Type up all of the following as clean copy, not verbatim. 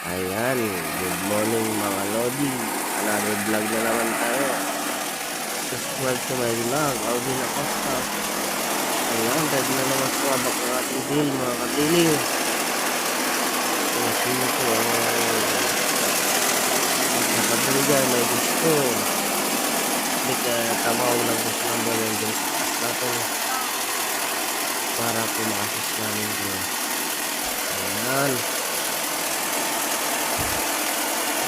Ayan, good morning mga Lodi. Another vlog na naman tayo. Subscribe to my vlog, Alvin Acosta. Ayan, ready na naman sumabak ang ating deal mga kadili. Sino po ang magkakabili dyan, may gusto. Hindi kaya tamaw lang gusto number yung dyan sa taas natin para po makasis namin dyan. Ayan.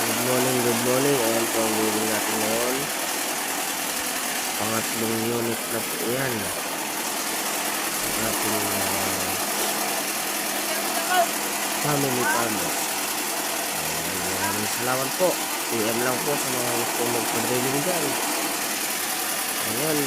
Good morning. Ayan po ang billing natin ngayon. Pangatlong unit na po yan. Ang ating family farmers. Ayan, maraming salamat po. PM lang po sa mga gusto magpa-drilling dyan. Ayan.